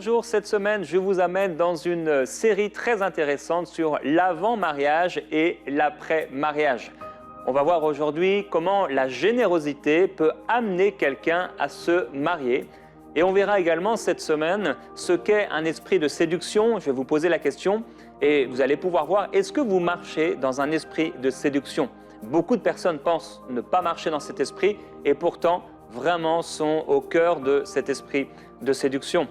Bonjour, cette semaine, je vous amène dans une série très intéressante sur l'avant-mariage et l'après-mariage. On va voir aujourd'hui comment la générosité peut amener quelqu'un à se marier. Et on verra également cette semaine ce qu'est un esprit de séduction. Je vais vous poser la question et vous allez pouvoir voir, est-ce que vous marchez dans un esprit de séduction? Beaucoup de personnes pensent ne pas marcher dans cet esprit et pourtant vraiment sont au cœur de cet esprit de séduction.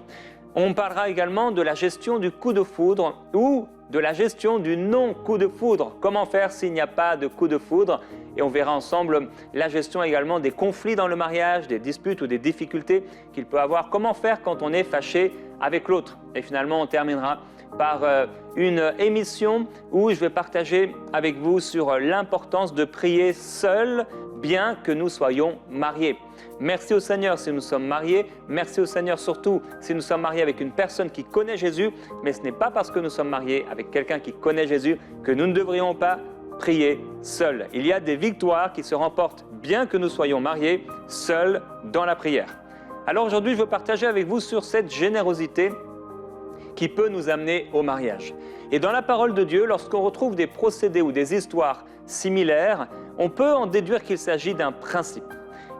On parlera également de la gestion du coup de foudre ou de la gestion du non-coup de foudre. Comment faire s'il n'y a pas de coup de foudre? Et on verra ensemble la gestion également des conflits dans le mariage, des disputes ou des difficultés qu'il peut avoir. Comment faire quand on est fâché avec l'autre? Et finalement, on terminera par une émission où je vais partager avec vous sur l'importance de prier seul, bien que nous soyons mariés. Merci au Seigneur si nous sommes mariés. Merci au Seigneur surtout si nous sommes mariés avec une personne qui connaît Jésus. Mais ce n'est pas parce que nous sommes mariés avec quelqu'un qui connaît Jésus que nous ne devrions pas prier seuls. Il y a des victoires qui se remportent bien que nous soyons mariés, seuls dans la prière. Alors aujourd'hui, je veux partager avec vous sur cette générosité qui peut nous amener au mariage. Et dans la parole de Dieu, lorsqu'on retrouve des procédés ou des histoires similaires, on peut en déduire qu'il s'agit d'un principe.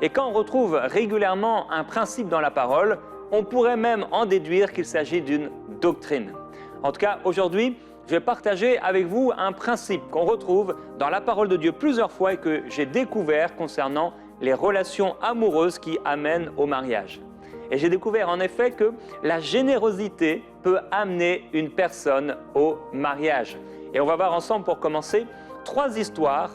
Et quand on retrouve régulièrement un principe dans la parole, on pourrait même en déduire qu'il s'agit d'une doctrine. En tout cas, aujourd'hui, je vais partager avec vous un principe qu'on retrouve dans la parole de Dieu plusieurs fois et que j'ai découvert concernant les relations amoureuses qui amènent au mariage. Et j'ai découvert en effet que la générosité peut amener une personne au mariage. Et on va voir ensemble pour commencer 3 histoires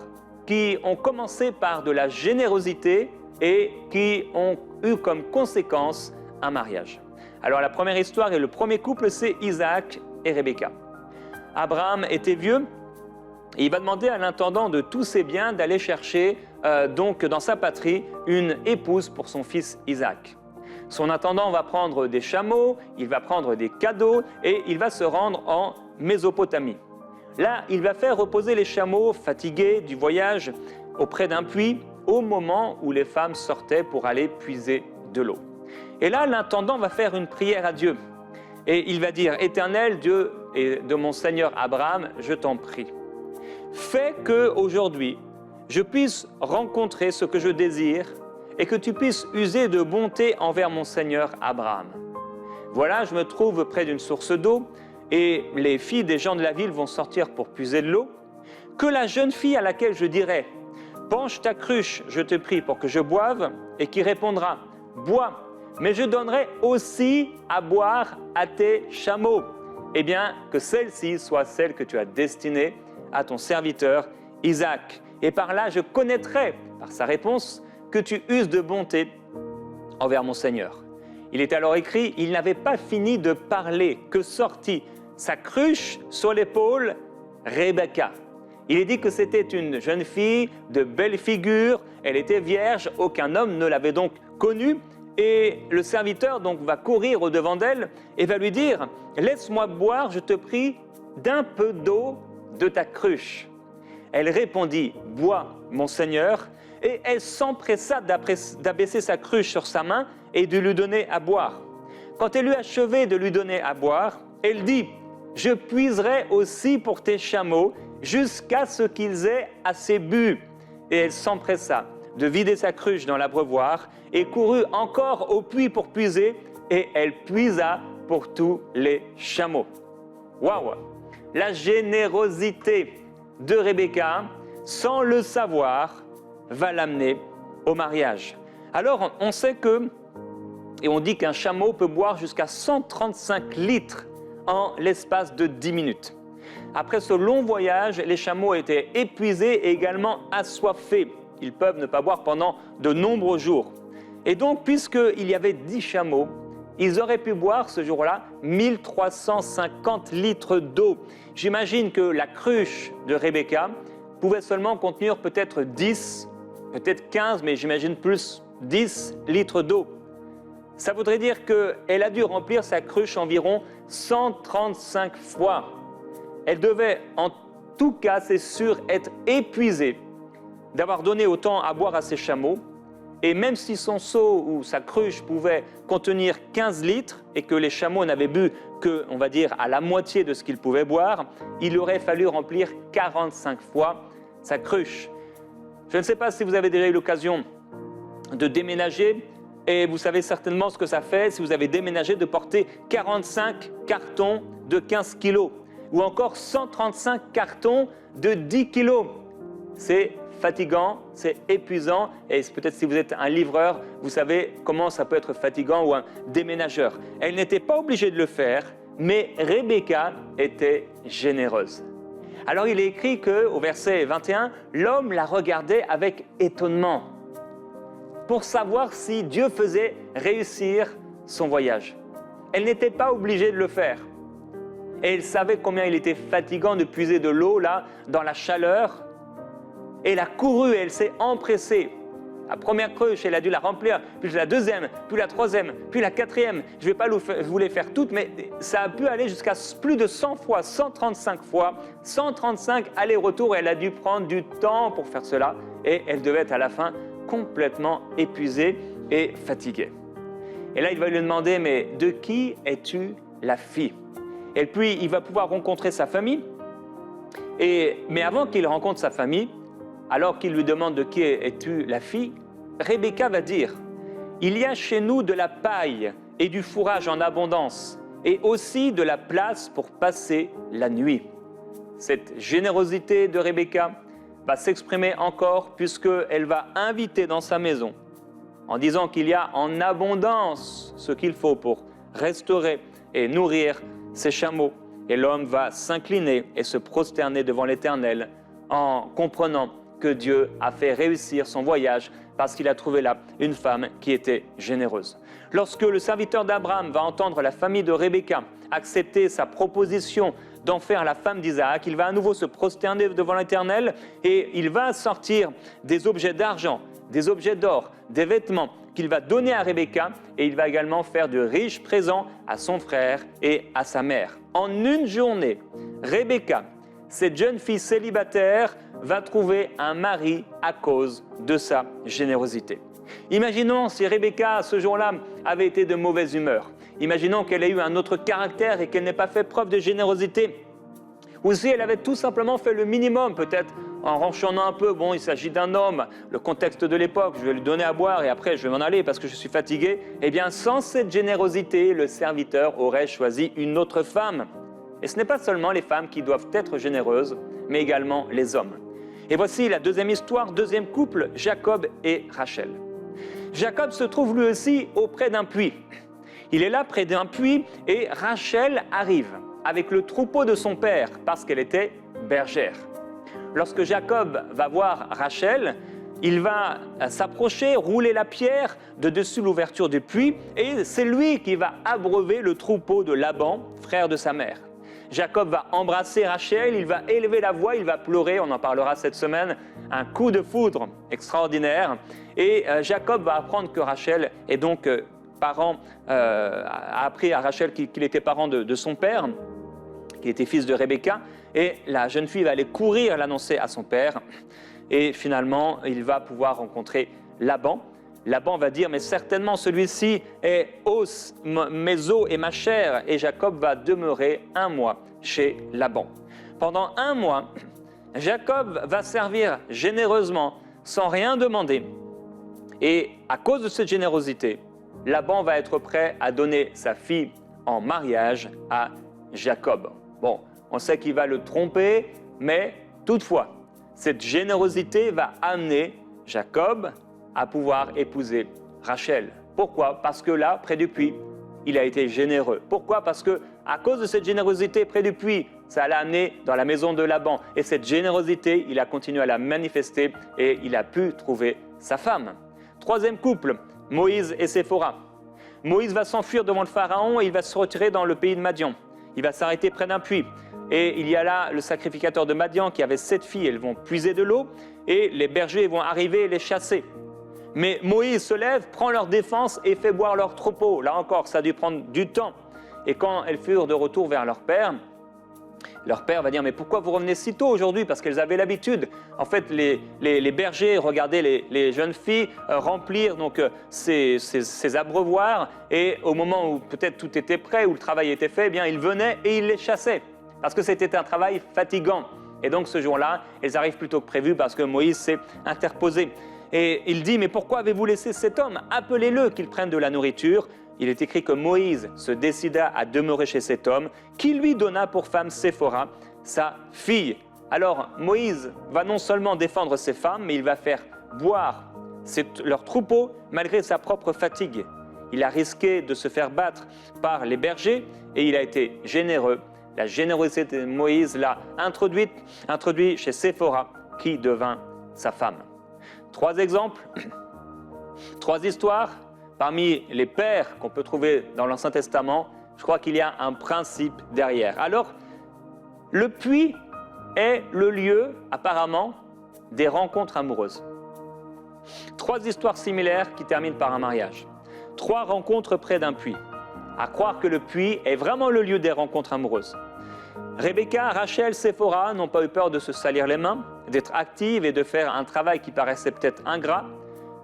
qui ont commencé par de la générosité et qui ont eu comme conséquence un mariage. Alors la première histoire et le premier couple, c'est Isaac et Rebecca. Abraham était vieux et il va demander à l'intendant de tous ses biens d'aller chercher donc dans sa patrie une épouse pour son fils Isaac. Son intendant va prendre des chameaux, il va prendre des cadeaux et il va se rendre en Mésopotamie. Là, il va faire reposer les chameaux fatigués du voyage auprès d'un puits au moment où les femmes sortaient pour aller puiser de l'eau. Et là, l'intendant va faire une prière à Dieu. Et il va dire, « Éternel Dieu et de mon Seigneur Abraham, je t'en prie, fais qu'aujourd'hui, je puisse rencontrer ce que je désire et que tu puisses user de bonté envers mon Seigneur Abraham. Voilà, je me trouve près d'une source d'eau et les filles des gens de la ville vont sortir pour puiser de l'eau. Que la jeune fille à laquelle je dirai, penche ta cruche, je te prie, pour que je boive, et qui répondra, bois, mais je donnerai aussi à boire à tes chameaux. Eh bien, que celle-ci soit celle que tu as destinée à ton serviteur Isaac. Et par là, je connaîtrai, par sa réponse, que tu uses de bonté envers mon Seigneur. Il est alors écrit, il n'avait pas fini de parler que sortit sa cruche sur l'épaule Rebecca. Il est dit que c'était une jeune fille de belle figure, elle était vierge, aucun homme ne l'avait donc connue. Et le serviteur donc va courir au-devant d'elle et va lui dire « Laisse-moi boire, je te prie, d'un peu d'eau de ta cruche. » Elle répondit « Bois, mon Seigneur. » Et elle s'empressa d'abaisser sa cruche sur sa main et de lui donner à boire. Quand elle eut achevé de lui donner à boire, elle dit « Je puiserai aussi pour tes chameaux jusqu'à ce qu'ils aient assez bu. » Et elle s'empressa de vider sa cruche dans l'abreuvoir et courut encore au puits pour puiser, et elle puisa pour tous les chameaux. Waouh! La générosité de Rebecca, sans le savoir, va l'amener au mariage. Alors, on sait que, et on dit qu'un chameau peut boire jusqu'à 135 litres en l'espace de 10 minutes. Après ce long voyage, les chameaux étaient épuisés et également assoiffés. Ils peuvent ne pas boire pendant de nombreux jours. Et donc, puisqu'il y avait 10 chameaux, ils auraient pu boire ce jour-là 1350 litres d'eau. J'imagine que la cruche de Rebecca pouvait seulement contenir peut-être 10, peut-être 15, mais j'imagine plus 10 litres d'eau. Ça voudrait dire qu'elle a dû remplir sa cruche environ 135 fois. Elle devait, en tout cas, c'est sûr, être épuisée d'avoir donné autant à boire à ses chameaux Et même si son seau ou sa cruche pouvait contenir 15 litres et que les chameaux n'avaient bu que, on va dire, à la moitié de ce qu'ils pouvaient boire, il aurait fallu remplir 45 fois sa cruche. Je ne sais pas si vous avez déjà eu l'occasion de déménager et vous savez certainement ce que ça fait si vous avez déménagé de porter 45 cartons de 15 kilos ou encore 135 cartons de 10 kilos. C'est fatigant, c'est épuisant et peut-être si vous êtes un livreur, vous savez comment ça peut être fatigant ou un déménageur. Elle n'était pas obligée de le faire, mais Rebecca était généreuse. Alors il est écrit qu'au verset 21, l'homme la regardait avec étonnement pour savoir si Dieu faisait réussir son voyage. Elle n'était pas obligée de le faire. Et elle savait combien il était fatigant de puiser de l'eau là, dans la chaleur. Et elle a couru et elle s'est empressée. La première cruche, elle a dû la remplir, puis la deuxième, puis la troisième, puis la quatrième. Je ne vais pas vous les faire toutes, mais ça a pu aller jusqu'à plus de 100 fois, 135 fois, 135 allers-retours. Elle a dû prendre du temps pour faire cela et elle devait être à la fin complètement épuisée et fatiguée. Et là, il va lui demander, mais de qui es-tu la fille? Et puis, il va pouvoir rencontrer sa famille. Mais avant qu'il rencontre sa famille, alors qu'il lui demande de qui es-tu la fille, Rebecca va dire « Il y a chez nous de la paille et du fourrage en abondance, et aussi de la place pour passer la nuit. » Cette générosité de Rebecca va s'exprimer encore puisqu'elle va inviter dans sa maison, en disant qu'il y a en abondance ce qu'il faut pour restaurer et nourrir ses chameaux. Et l'homme va s'incliner et se prosterner devant l'Éternel en comprenant que Dieu a fait réussir son voyage parce qu'il a trouvé là une femme qui était généreuse. Lorsque le serviteur d'Abraham va entendre la famille de Rebecca accepter sa proposition d'en faire la femme d'Isaac, il va à nouveau se prosterner devant l'Éternel et il va sortir des objets d'argent, des objets d'or, des vêtements qu'il va donner à Rebecca et il va également faire de riches présents à son frère et à sa mère. En une journée, Rebecca, cette jeune fille célibataire, va trouver un mari à cause de sa générosité. Imaginons si Rebecca, ce jour-là, avait été de mauvaise humeur. Imaginons qu'elle ait eu un autre caractère et qu'elle n'ait pas fait preuve de générosité. Ou si elle avait tout simplement fait le minimum, peut-être en renchonnant un peu, bon, il s'agit d'un homme, le contexte de l'époque, je vais lui donner à boire et après je vais m'en aller parce que je suis fatigué. Eh bien, sans cette générosité, le serviteur aurait choisi une autre femme. Et ce n'est pas seulement les femmes qui doivent être généreuses, mais également les hommes. Et voici la deuxième histoire, deuxième couple, Jacob et Rachel. Jacob se trouve lui aussi auprès d'un puits. Il est là près d'un puits et Rachel arrive avec le troupeau de son père parce qu'elle était bergère. Lorsque Jacob va voir Rachel, il va s'approcher, rouler la pierre de dessus l'ouverture du puits et c'est lui qui va abreuver le troupeau de Laban, frère de sa mère. Jacob va embrasser Rachel, il va élever la voix, il va pleurer, on en parlera cette semaine, un coup de foudre extraordinaire. Et Jacob va apprendre que Rachel est donc a appris à Rachel qu'il était parent de son père, qui était fils de Rebecca, et la jeune fille va aller courir l'annoncer à son père, et finalement il va pouvoir rencontrer Laban. Laban va dire, mais certainement celui-ci est mes os et ma chair, et Jacob va demeurer 1 mois chez Laban. Pendant 1 mois, Jacob va servir généreusement, sans rien demander, et à cause de cette générosité, Laban va être prêt à donner sa fille en mariage à Jacob. Bon, on sait qu'il va le tromper, mais toutefois, cette générosité va amener Jacob à pouvoir épouser Rachel. Pourquoi? Parce que là, près du puits, il a été généreux. Pourquoi? Parce que à cause de cette générosité près du puits, ça l'a amené dans la maison de Laban. Et cette générosité, il a continué à la manifester et il a pu trouver sa femme. Troisième couple, Moïse et Séphora. Moïse va s'enfuir devant le pharaon et il va se retirer dans le pays de Madian. Il va s'arrêter près d'un puits. Et il y a là le sacrificateur de Madian qui avait 7 filles. Elles vont puiser de l'eau et les bergers vont arriver et les chasser. Mais Moïse se lève, prend leur défense et fait boire leur troupeau. Là encore, ça a dû prendre du temps. Et quand elles furent de retour vers leur père, Leur père va dire, mais pourquoi vous revenez si tôt aujourd'hui? Parce qu'elles avaient l'habitude. En fait, les bergers regardaient les jeunes filles remplir donc, ces abreuvoirs, et au moment où peut-être tout était prêt, où le travail était fait, eh bien, ils venaient et ils les chassaient, parce que c'était un travail fatigant. Et donc ce jour-là, elles arrivent plus tôt que prévu parce que Moïse s'est interposé. Et il dit, mais pourquoi avez-vous laissé cet homme? Appelez-le qu'il prenne de la nourriture. Il est écrit que Moïse se décida à demeurer chez cet homme, qui lui donna pour femme Séphora, sa fille. Alors Moïse va non seulement défendre ses femmes, mais il va faire boire leur troupeau malgré sa propre fatigue. Il a risqué de se faire battre par les bergers et il a été généreux. La générosité de Moïse l'a introduit chez Séphora, qui devint sa femme. 3 exemples, 3 histoires. Parmi les pères qu'on peut trouver dans l'Ancien Testament, je crois qu'il y a un principe derrière. Alors, le puits est le lieu, apparemment, des rencontres amoureuses. 3 histoires similaires qui terminent par un mariage. 3 rencontres près d'un puits. À croire que le puits est vraiment le lieu des rencontres amoureuses. Rebecca, Rachel, Séphora n'ont pas eu peur de se salir les mains, d'être actives et de faire un travail qui paraissait peut-être ingrat.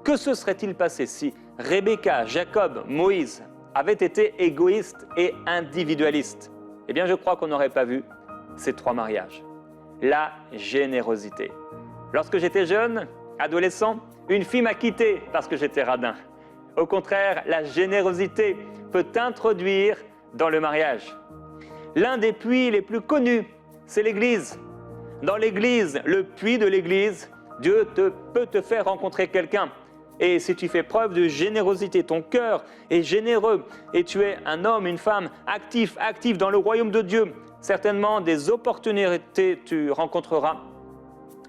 Que se serait-il passé si Rebecca, Jacob, Moïse avaient été égoïstes et individualistes? Eh bien, je crois qu'on n'aurait pas vu ces 3 mariages. La générosité. Lorsque j'étais jeune, adolescent, une fille m'a quitté parce que j'étais radin. Au contraire, la générosité peut t'introduire dans le mariage. L'un des puits les plus connus, c'est l'Église. Dans l'Église, le puits de l'Église, Dieu peut te faire rencontrer quelqu'un. Et si tu fais preuve de générosité, ton cœur est généreux et tu es un homme, une femme actif dans le royaume de Dieu, certainement des opportunités tu rencontreras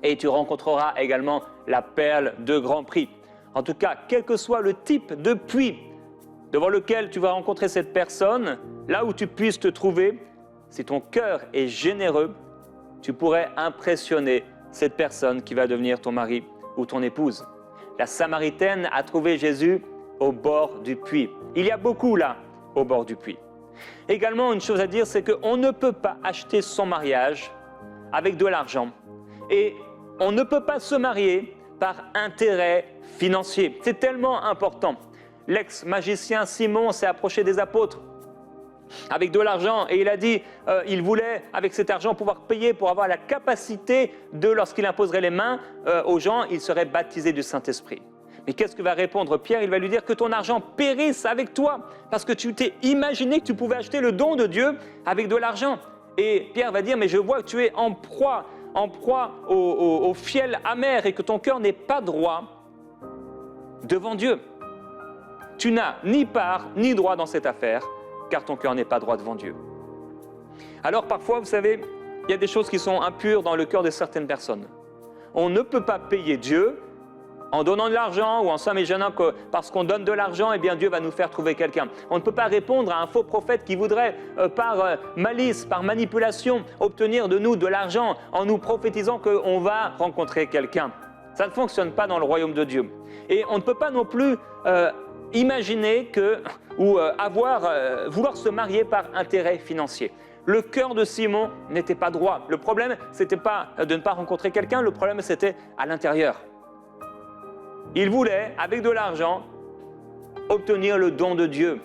et tu rencontreras également la perle de grand prix. En tout cas, quel que soit le type de puits devant lequel tu vas rencontrer cette personne, là où tu puisses te trouver, si ton cœur est généreux, tu pourrais impressionner cette personne qui va devenir ton mari ou ton épouse. La Samaritaine a trouvé Jésus au bord du puits. Il y a beaucoup là, au bord du puits. Également, une chose à dire, c'est qu'on ne peut pas acheter son mariage avec de l'argent. Et on ne peut pas se marier par intérêt financier. C'est tellement important. L'ex-magicien Simon s'est approché des apôtres avec de l'argent et il a dit il voulait avec cet argent pouvoir payer pour avoir la capacité de, lorsqu'il imposerait les mains aux gens, il serait baptisé du Saint-Esprit. Mais qu'est-ce que va répondre Pierre? Il va lui dire que ton argent périsse avec toi parce que tu t'es imaginé que tu pouvais acheter le don de Dieu avec de l'argent. Et Pierre va dire mais je vois que tu es en proie au fiel amer et que ton cœur n'est pas droit devant Dieu. Tu n'as ni part ni droit dans cette affaire, car ton cœur n'est pas droit devant Dieu. Alors parfois, vous savez, il y a des choses qui sont impures dans le cœur de certaines personnes. On ne peut pas payer Dieu en donnant de l'argent ou en s'imaginant que parce qu'on donne de l'argent, eh bien Dieu va nous faire trouver quelqu'un. On ne peut pas répondre à un faux prophète qui voudrait, par malice, par manipulation, obtenir de nous de l'argent en nous prophétisant qu'on va rencontrer quelqu'un. Ça ne fonctionne pas dans le royaume de Dieu. Et on ne peut pas non plus imaginer vouloir se marier par intérêt financier. Le cœur de Simon n'était pas droit. Le problème, ce n'était pas de ne pas rencontrer quelqu'un, le problème, c'était à l'intérieur. Il voulait, avec de l'argent, obtenir le don de Dieu.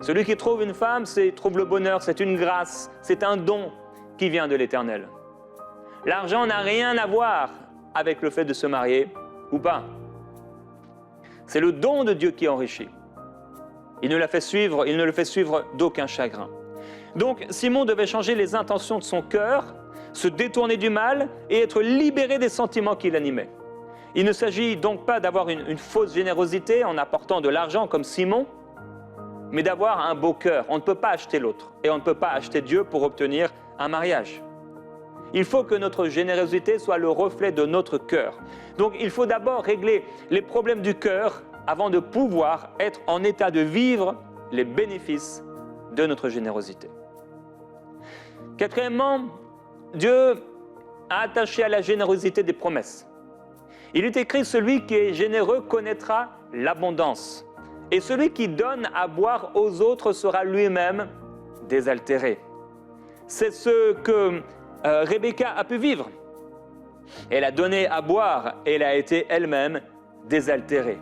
Celui qui trouve une femme, trouve le bonheur, c'est une grâce, c'est un don qui vient de l'Éternel. L'argent n'a rien à voir avec le fait de se marier ou pas. C'est le don de Dieu qui enrichit. Il ne le fait suivre d'aucun chagrin. Donc Simon devait changer les intentions de son cœur, se détourner du mal et être libéré des sentiments qui l'animaient. Il ne s'agit donc pas d'avoir une fausse générosité en apportant de l'argent comme Simon, mais d'avoir un beau cœur. On ne peut pas acheter l'autre et on ne peut pas acheter Dieu pour obtenir un mariage. Il faut que notre générosité soit le reflet de notre cœur. Donc il faut d'abord régler les problèmes du cœur avant de pouvoir être en état de vivre les bénéfices de notre générosité. Quatrièmement, Dieu a attaché à la générosité des promesses. Il est écrit « Celui qui est généreux connaîtra l'abondance, et celui qui donne à boire aux autres sera lui-même désaltéré. » c'est ce que Rebecca a pu vivre. Elle a donné à boire et elle a été elle-même désaltérée.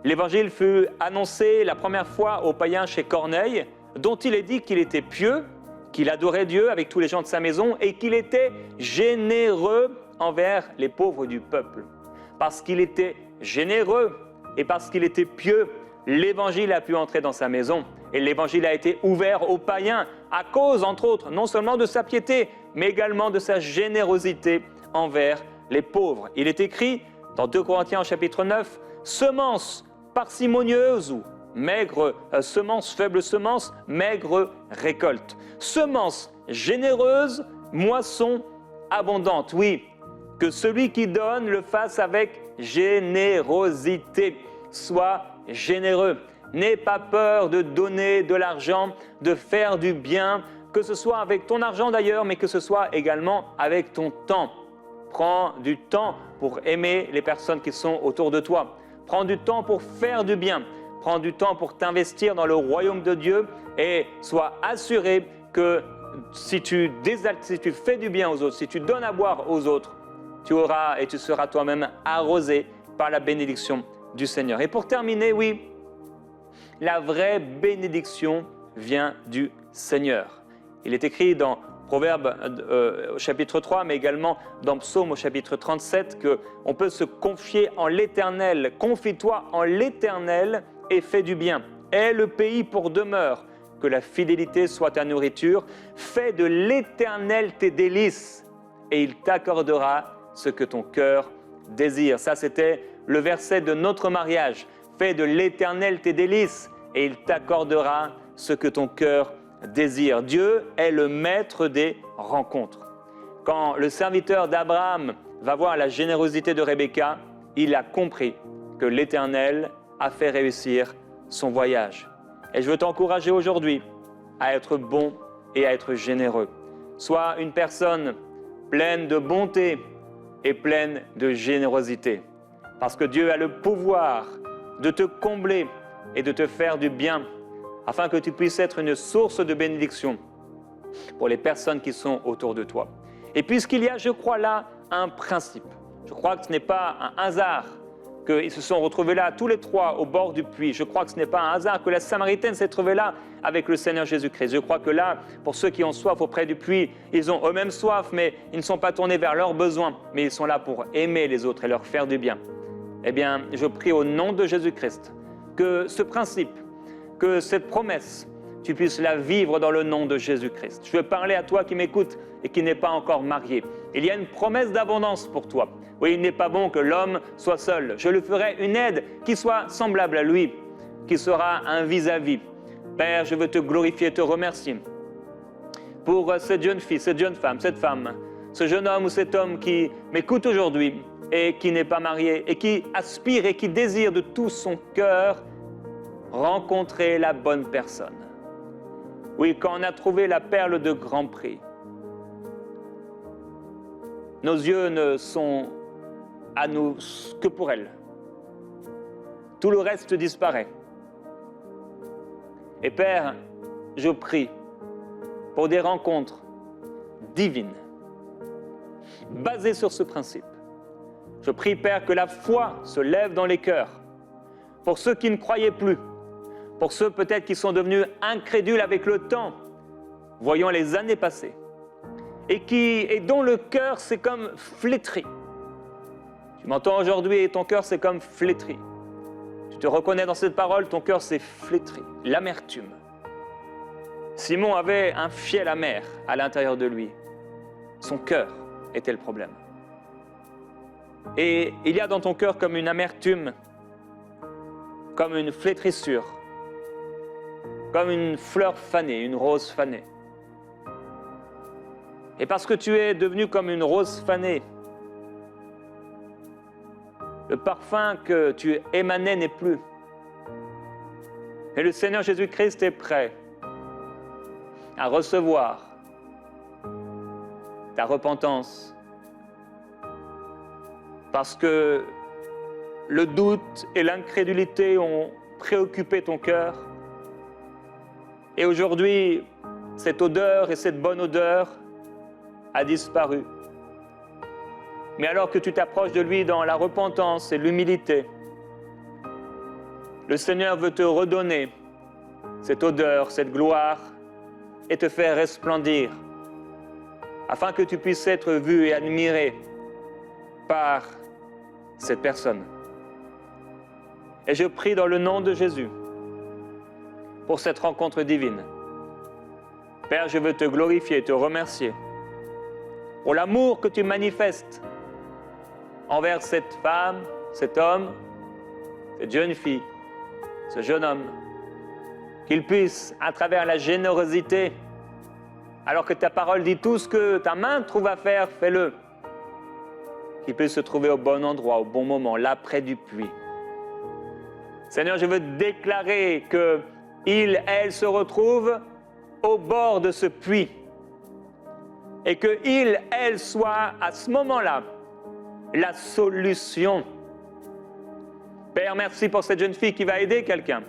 L'évangile fut annoncé la première fois aux païens chez Corneille, dont il est dit qu'il était pieux, qu'il adorait Dieu avec tous les gens de sa maison et qu'il était généreux envers les pauvres du peuple. Parce qu'il était généreux et parce qu'il était pieux, l'évangile a pu entrer dans sa maison et l'évangile a été ouvert aux païens à cause, entre autres, non seulement de sa piété, mais également de sa générosité envers les pauvres. Il est écrit dans 2 Corinthiens chapitre 9, « Semence parcimonieuse ou maigre semence, faible semence, maigre récolte. Semence généreuse, moisson abondante. » Oui, que celui qui donne le fasse avec générosité. Sois généreux. N'aie pas peur de donner de l'argent, de faire du bien, que ce soit avec ton argent d'ailleurs, mais que ce soit également avec ton temps. Prends du temps pour aimer les personnes qui sont autour de toi. Prends du temps pour faire du bien. Prends du temps pour t'investir dans le royaume de Dieu et sois assuré que si tu fais du bien aux autres, si tu donnes à boire aux autres, tu auras et tu seras toi-même arrosé par la bénédiction du Seigneur. Et pour terminer, oui, la vraie bénédiction vient du Seigneur. Il est écrit dans Proverbe au chapitre 3, mais également dans Psaume au chapitre 37, qu'on peut se confier en l'Éternel. Confie-toi en l'Éternel et fais du bien. Aie le pays pour demeure, que la fidélité soit ta nourriture. Fais de l'Éternel tes délices et il t'accordera ce que ton cœur désire. Ça, c'était le verset de notre mariage. Fais de l'Éternel tes délices et il t'accordera ce que ton cœur désire. Dieu est le maître des rencontres. Quand le serviteur d'Abraham va voir la générosité de Rebecca, il a compris que l'Éternel a fait réussir son voyage. Et je veux t'encourager aujourd'hui à être bon et à être généreux. Sois une personne pleine de bonté et pleine de générosité. Parce que Dieu a le pouvoir de te combler et de te faire du bien, afin que tu puisses être une source de bénédiction pour les personnes qui sont autour de toi. Et puisqu'il y a, je crois, là, un principe. Je crois que ce n'est pas un hasard qu'ils se sont retrouvés là, tous les trois, au bord du puits. Je crois que ce n'est pas un hasard que la Samaritaine s'est trouvée là avec le Seigneur Jésus-Christ. Je crois que là, pour ceux qui ont soif auprès du puits, ils ont eux-mêmes soif, mais ils ne sont pas tournés vers leurs besoins, mais ils sont là pour aimer les autres et leur faire du bien. Eh bien, je prie au nom de Jésus-Christ que ce principe, que cette promesse, tu puisses la vivre dans le nom de Jésus-Christ. Je veux parler à toi qui m'écoutes et qui n'est pas encore marié. Il y a une promesse d'abondance pour toi. Oui, il n'est pas bon que l'homme soit seul. Je lui ferai une aide qui soit semblable à lui, qui sera un vis-à-vis. Père, je veux te glorifier et te remercier pour cette jeune fille, cette jeune femme, cette femme, ce jeune homme ou cet homme qui m'écoute aujourd'hui et qui n'est pas marié et qui aspire et qui désire de tout son cœur rencontrer la bonne personne. Oui, quand on a trouvé la perle de grand prix, nos yeux ne sont à nous que pour elle. Tout le reste disparaît. Et Père, je prie pour des rencontres divines, basées sur ce principe. Je prie, Père, que la foi se lève dans les cœurs, pour ceux qui ne croyaient plus, pour ceux peut-être qui sont devenus incrédules avec le temps, voyant les années passer, et dont le cœur s'est comme flétri. Tu m'entends aujourd'hui et ton cœur s'est comme flétri. Tu te reconnais dans cette parole, ton cœur s'est flétri, l'amertume. Simon avait un fiel amer à l'intérieur de lui. Son cœur était le problème. Et il y a dans ton cœur comme une amertume, comme une flétrissure, comme une fleur fanée, une rose fanée. Et parce que tu es devenu comme une rose fanée, le parfum que tu émanais n'est plus. Et le Seigneur Jésus-Christ est prêt à recevoir ta repentance. Parce que le doute et l'incrédulité ont préoccupé ton cœur. Et aujourd'hui, cette odeur et cette bonne odeur a disparu. Mais alors que tu t'approches de lui dans la repentance et l'humilité, le Seigneur veut te redonner cette odeur, cette gloire et te faire resplendir afin que tu puisses être vu et admiré par cette personne. Et je prie dans le nom de Jésus pour cette rencontre divine. Père, je veux te glorifier, te remercier pour l'amour que tu manifestes envers cette femme, cet homme, cette jeune fille, ce jeune homme, qu'il puisse, à travers la générosité, alors que ta parole dit tout ce que ta main trouve à faire, fais-le, qu'il puisse se trouver au bon endroit, au bon moment, là près du puits. Seigneur, je veux déclarer qu'il, elle se retrouve au bord de ce puits et qu'il, elle soit à ce moment-là la solution. Père, merci pour cette jeune fille qui va aider quelqu'un.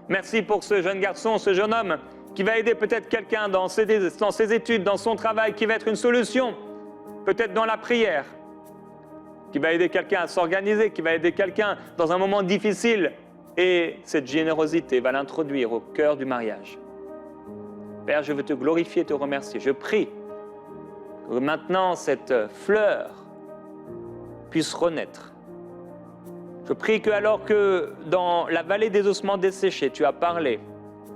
Merci pour ce jeune garçon, ce jeune homme qui va aider peut-être quelqu'un dans ses études, dans son travail, qui va être une solution, peut-être dans la prière, qui va aider quelqu'un à s'organiser, qui va aider quelqu'un dans un moment difficile. Et cette générosité va l'introduire au cœur du mariage. Père, je veux te glorifier et te remercier. Je prie que maintenant cette fleur puisse renaître. Je prie que alors que dans la vallée des ossements desséchés, tu as parlé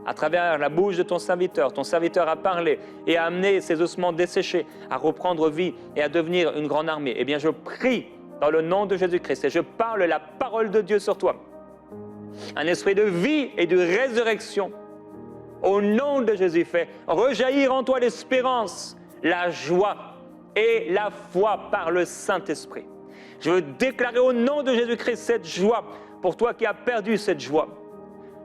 à travers la bouche de ton serviteur a parlé et a amené ces ossements desséchés à reprendre vie et à devenir une grande armée. Eh bien, je prie dans le nom de Jésus-Christ et je parle la parole de Dieu sur toi. Un esprit de vie et de résurrection. Au nom de Jésus, fais rejaillir en toi l'espérance, la joie et la foi par le Saint-Esprit. Je veux déclarer au nom de Jésus-Christ cette joie pour toi qui as perdu cette joie.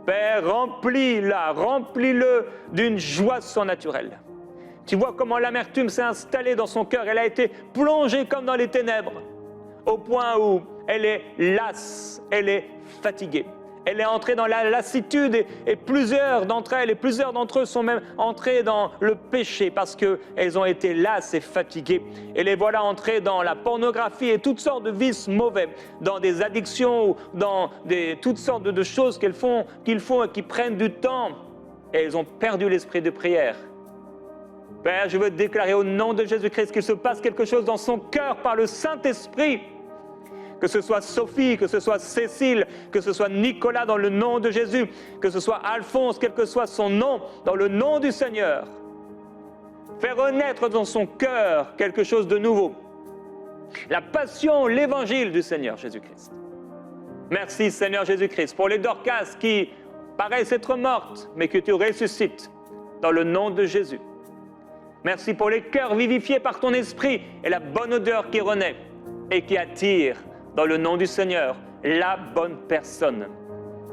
Père, remplis-la, remplis-le d'une joie surnaturelle. Tu vois comment l'amertume s'est installée dans son cœur. Elle a été plongée comme dans les ténèbres, au point où elle est lasse, elle est fatiguée. Elle est entrée dans la lassitude et plusieurs d'entre elles et plusieurs d'entre eux sont même entrés dans le péché parce qu'elles ont été lasses et fatiguées. Et les voilà entrées dans la pornographie et toutes sortes de vices mauvais, dans des addictions ou dans toutes sortes de choses qu'ils font et qui prennent du temps. Et elles ont perdu l'esprit de prière. Père, je veux déclarer au nom de Jésus-Christ qu'il se passe quelque chose dans son cœur par le Saint-Esprit. Que ce soit Sophie, que ce soit Cécile, que ce soit Nicolas dans le nom de Jésus, que ce soit Alphonse, quel que soit son nom, dans le nom du Seigneur. Fais renaître dans son cœur quelque chose de nouveau. La passion, l'évangile du Seigneur Jésus-Christ. Merci Seigneur Jésus-Christ pour les Dorcas qui paraissent être mortes, mais que tu ressuscites dans le nom de Jésus. Merci pour les cœurs vivifiés par ton esprit et la bonne odeur qui renaît et qui attire dans le nom du Seigneur, la bonne personne.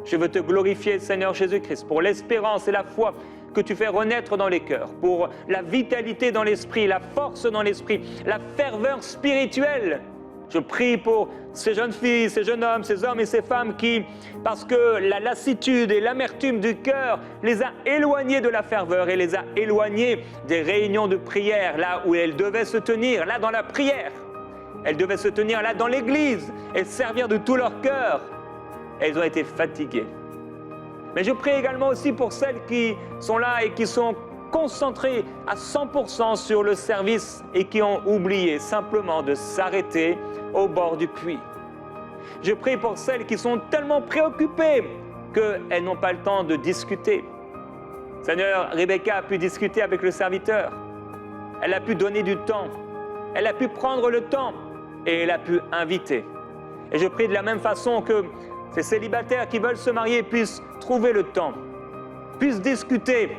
Je veux te glorifier, Seigneur Jésus-Christ, pour l'espérance et la foi que tu fais renaître dans les cœurs, pour la vitalité dans l'esprit, la force dans l'esprit, la ferveur spirituelle. Je prie pour ces jeunes filles, ces jeunes hommes, ces hommes et ces femmes qui, parce que la lassitude et l'amertume du cœur les a éloignés de la ferveur et les a éloignés des réunions de prière, là où elles devaient se tenir, là dans la prière. Elles devaient se tenir là dans l'église et servir de tout leur cœur. Elles ont été fatiguées. Mais je prie également aussi pour celles qui sont là et qui sont concentrées à 100% sur le service et qui ont oublié simplement de s'arrêter au bord du puits. Je prie pour celles qui sont tellement préoccupées qu'elles n'ont pas le temps de discuter. Seigneur, Rebecca a pu discuter avec le serviteur. Elle a pu donner du temps. Elle a pu prendre le temps. Et elle a pu inviter. Et je prie de la même façon que ces célibataires qui veulent se marier puissent trouver le temps, puissent discuter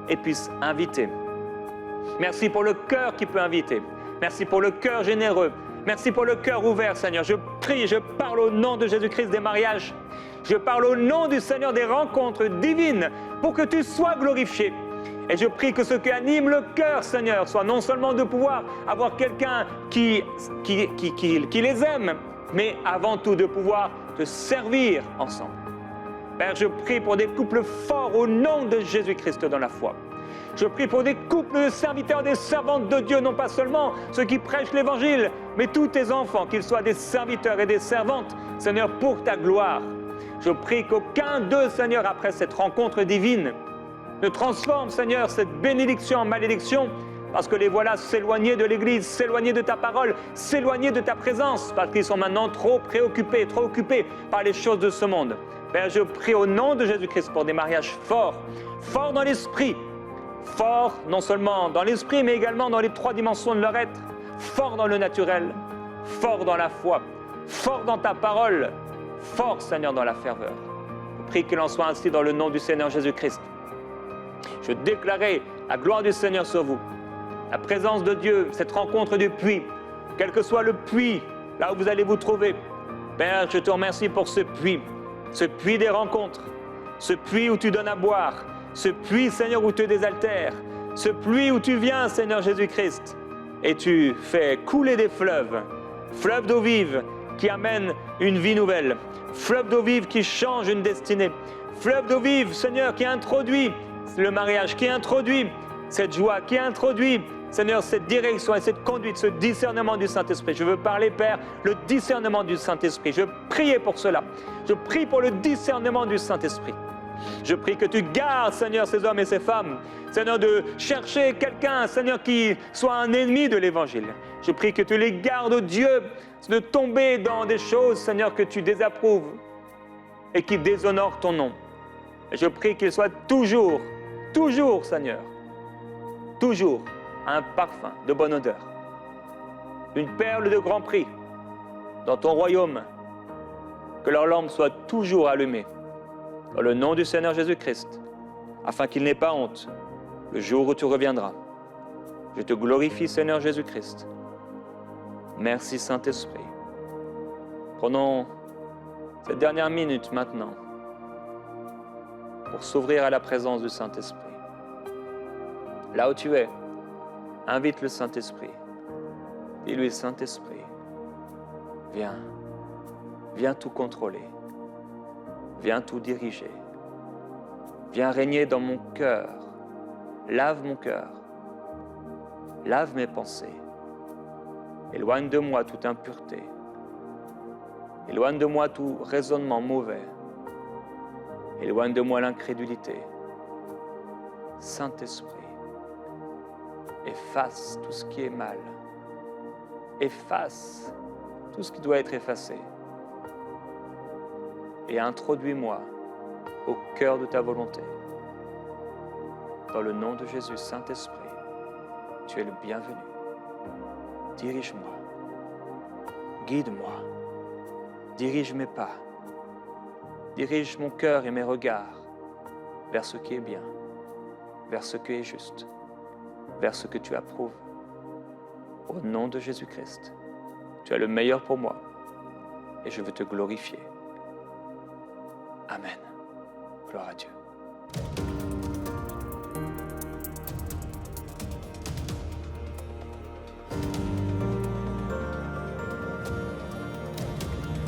et puissent inviter. Merci pour le cœur qui peut inviter. Merci pour le cœur généreux. Merci pour le cœur ouvert, Seigneur. Je prie, je parle au nom de Jésus-Christ des mariages. Je parle au nom du Seigneur des rencontres divines pour que tu sois glorifié. Et je prie que ce qui anime le cœur, Seigneur, soit non seulement de pouvoir avoir quelqu'un qui les aime, mais avant tout de pouvoir te servir ensemble. Père, je prie pour des couples forts au nom de Jésus-Christ dans la foi. Je prie pour des couples de serviteurs, des servantes de Dieu, non pas seulement ceux qui prêchent l'Évangile, mais tous tes enfants, qu'ils soient des serviteurs et des servantes, Seigneur, pour ta gloire. Je prie qu'aucun d'eux, Seigneur, après cette rencontre divine, ne transforme, Seigneur, cette bénédiction en malédiction, parce que les voilà s'éloigner de l'Église, s'éloigner de ta parole, s'éloigner de ta présence, parce qu'ils sont maintenant trop préoccupés, trop occupés par les choses de ce monde. Père, je prie au nom de Jésus-Christ pour des mariages forts, forts dans l'esprit, forts non seulement dans l'esprit, mais également dans les 3 dimensions de leur être, forts dans le naturel, forts dans la foi, forts dans ta parole, forts, Seigneur, dans la ferveur. Je prie qu'il en soit ainsi dans le nom du Seigneur Jésus-Christ. Je déclarais la gloire du Seigneur sur vous, la présence de Dieu, cette rencontre du puits, quel que soit le puits, là où vous allez vous trouver. Père, je te remercie pour ce puits des rencontres, ce puits où tu donnes à boire, ce puits, Seigneur, où tu désaltères, ce puits où tu viens, Seigneur Jésus-Christ, et tu fais couler des fleuves, fleuves d'eau vive qui amènent une vie nouvelle, fleuves d'eau vive qui changent une destinée, fleuves d'eau vive, Seigneur, qui introduit le mariage, qui introduit cette joie, qui introduit, Seigneur, cette direction et cette conduite, ce discernement du Saint-Esprit. Je veux parler, Père, le discernement du Saint-Esprit. Je prie pour cela. Je prie pour le discernement du Saint-Esprit. Je prie que tu gardes, Seigneur, ces hommes et ces femmes, Seigneur, de chercher quelqu'un, Seigneur, qui soit un ennemi de l'Évangile. Je prie que tu les gardes, oh Dieu, de tomber dans des choses, Seigneur, que tu désapprouves et qui déshonorent ton nom. Et je prie qu'ils soient toujours, Seigneur, toujours un parfum de bonne odeur, une perle de grand prix dans ton royaume, que leur lampe soit toujours allumée dans le nom du Seigneur Jésus-Christ, afin qu'il n'ait pas honte le jour où tu reviendras. Je te glorifie, Seigneur Jésus-Christ. Merci, Saint-Esprit. Prenons cette dernière minute maintenant pour s'ouvrir à la présence du Saint-Esprit. Là où tu es, invite le Saint-Esprit. Dis-lui, Saint-Esprit, viens tout contrôler. Viens tout diriger. Viens régner dans mon cœur. Lave mon cœur. Lave mes pensées. Éloigne de moi toute impureté. Éloigne de moi tout raisonnement mauvais. Éloigne de moi l'incrédulité. Saint-Esprit, efface tout ce qui est mal. Efface tout ce qui doit être effacé. Et introduis-moi au cœur de ta volonté. Dans le nom de Jésus, Saint-Esprit, tu es le bienvenu. Dirige-moi, guide-moi, dirige mes pas, dirige mon cœur et mes regards vers ce qui est bien, vers ce qui est juste, vers ce que tu approuves. Au nom de Jésus-Christ, tu as le meilleur pour moi et je veux te glorifier. Amen. Gloire à Dieu.